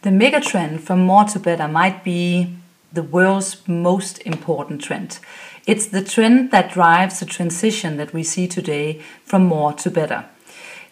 The megatrend from more to better might be the world's most important trend. It's the trend that drives the transition that we see today from more to better.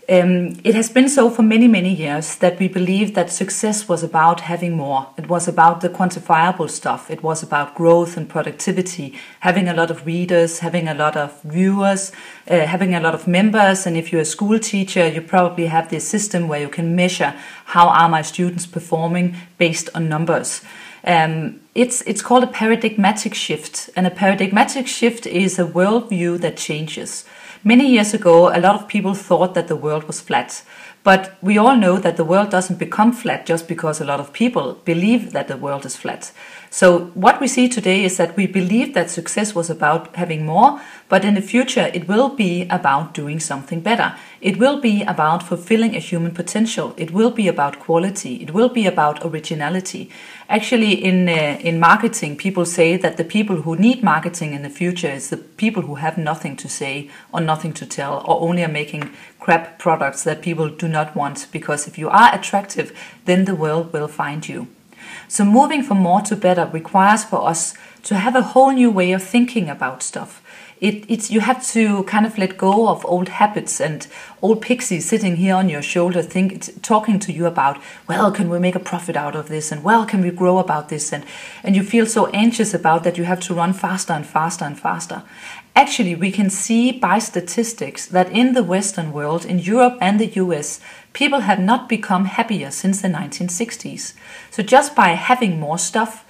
It has been so for many, many years that we believed that success was about having more. It was about the quantifiable stuff. It was about growth and productivity, having a lot of readers, having a lot of viewers, having a lot of members. And if you're a school teacher, you probably have this system where you can measure how are my students performing based on numbers. It's called a paradigmatic shift. And a paradigmatic shift is a worldview that changes. Many years ago, a lot of people thought that the world was flat. But we all know that the world doesn't become flat just because a lot of people believe that the world is flat. So what we see today is that we believe that success was about having more, but in the future it will be about doing something better. It will be about fulfilling a human potential. It will be about quality. It will be about originality. Actually, in marketing, people say that the people who need marketing in the future is the people who have nothing to say or nothing to tell, or only are making crap products that people do not want, because if you are attractive, then the world will find you. So moving from more to better requires for us to have a whole new way of thinking about stuff. You have to kind of let go of old habits and old pixies sitting here on your shoulder talking to you about, well, can we make a profit out of this? And well, can we grow about this? And you feel so anxious about that you have to run faster and faster and faster. Actually, we can see by statistics that in the Western world, in Europe and the US, people have not become happier since the 1960s. So just by having more stuff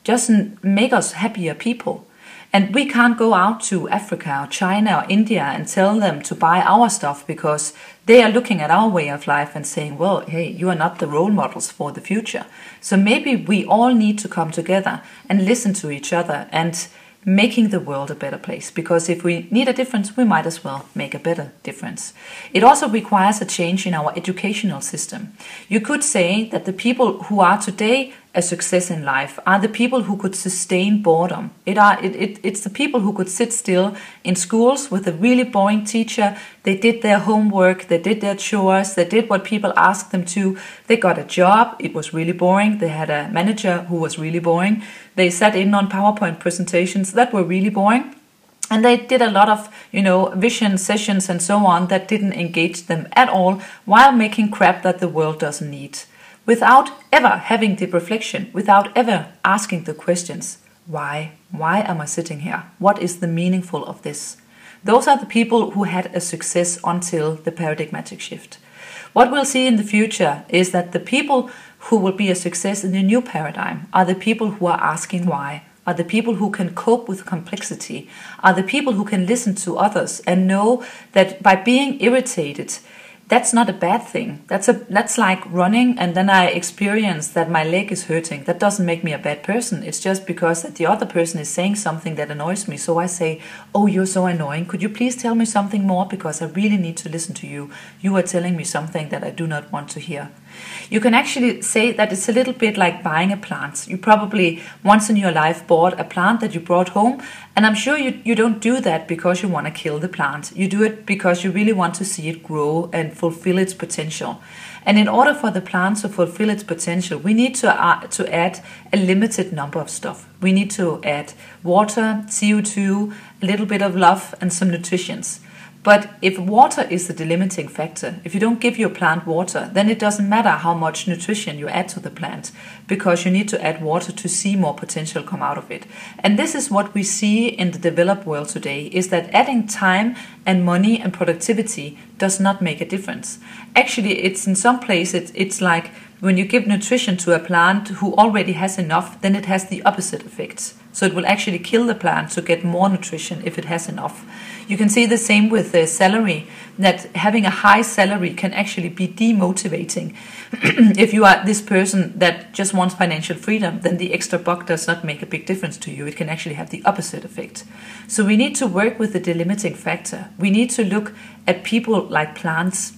doesn't make us happier people. And we can't go out to Africa or China or India and tell them to buy our stuff because they are looking at our way of life and saying, well, hey, you are not the role models for the future. So maybe we all need to come together and listen to each other and making the world a better place. Because if we need a difference, we might as well make a better difference. It also requires a change in our educational system. You could say that the people who are today a success in life are the people who could sustain boredom. It's the people who could sit still in schools with a really boring teacher. They did their homework, they did their chores, they did what people asked them to. They got a job, it was really boring. They had a manager who was really boring. They sat in on PowerPoint presentations that were really boring. And they did a lot of, vision sessions and so on that didn't engage them at all while making crap that the world doesn't need. Without ever having deep reflection, without ever asking the questions, why? Why am I sitting here? What is the meaningful of this? Those are the people who had a success until the paradigmatic shift. What we'll see in the future is that the people who will be a success in the new paradigm are the people who are asking why, are the people who can cope with complexity, are the people who can listen to others and know that by being irritated, that's not a bad thing. That's like running and then I experience that my leg is hurting. That doesn't make me a bad person. It's just because that the other person is saying something that annoys me. So I say, oh, you're so annoying. Could you please tell me something more? Because I really need to listen to you. You are telling me something that I do not want to hear. You can actually say that it's a little bit like buying a plant. You probably once in your life bought a plant that you brought home, and I'm sure you don't do that because you want to kill the plant. You do it because you really want to see it grow and fulfill its potential. And in order for the plant to fulfill its potential, we need to add a limited number of stuff. We need to add water, CO2, a little bit of love, and some nutrients. But if water is the delimiting factor, if you don't give your plant water, then it doesn't matter how much nutrition you add to the plant, because you need to add water to see more potential come out of it. And this is what we see in the developed world today, is that adding time and money and productivity does not make a difference. Actually, it's in some places, it's like when you give nutrition to a plant who already has enough, then it has the opposite effects. So it will actually kill the plant to get more nutrition if it has enough. You can see the same with the salary, that having a high salary can actually be demotivating. If you are this person that just wants financial freedom, then the extra buck does not make a big difference to you. It can actually have the opposite effect. So we need to work with the delimiting factor. We need to look at people like plants.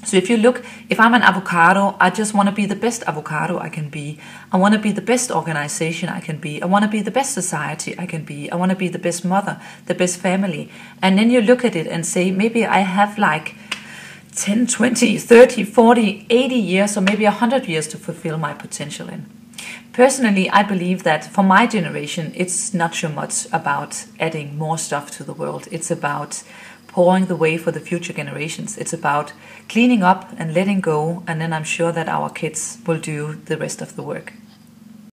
So if I'm an avocado, I just want to be the best avocado I can be. I want to be the best organization I can be. I want to be the best society I can be. I want to be the best mother, the best family. And then you look at it and say, maybe I have like 10, 20, 30, 40, 80 years, or maybe 100 years to fulfill my potential in. Personally, I believe that for my generation, it's not so much about adding more stuff to the world. It's about pouring the way for the future generations. It's about cleaning up and letting go, and then I'm sure that our kids will do the rest of the work.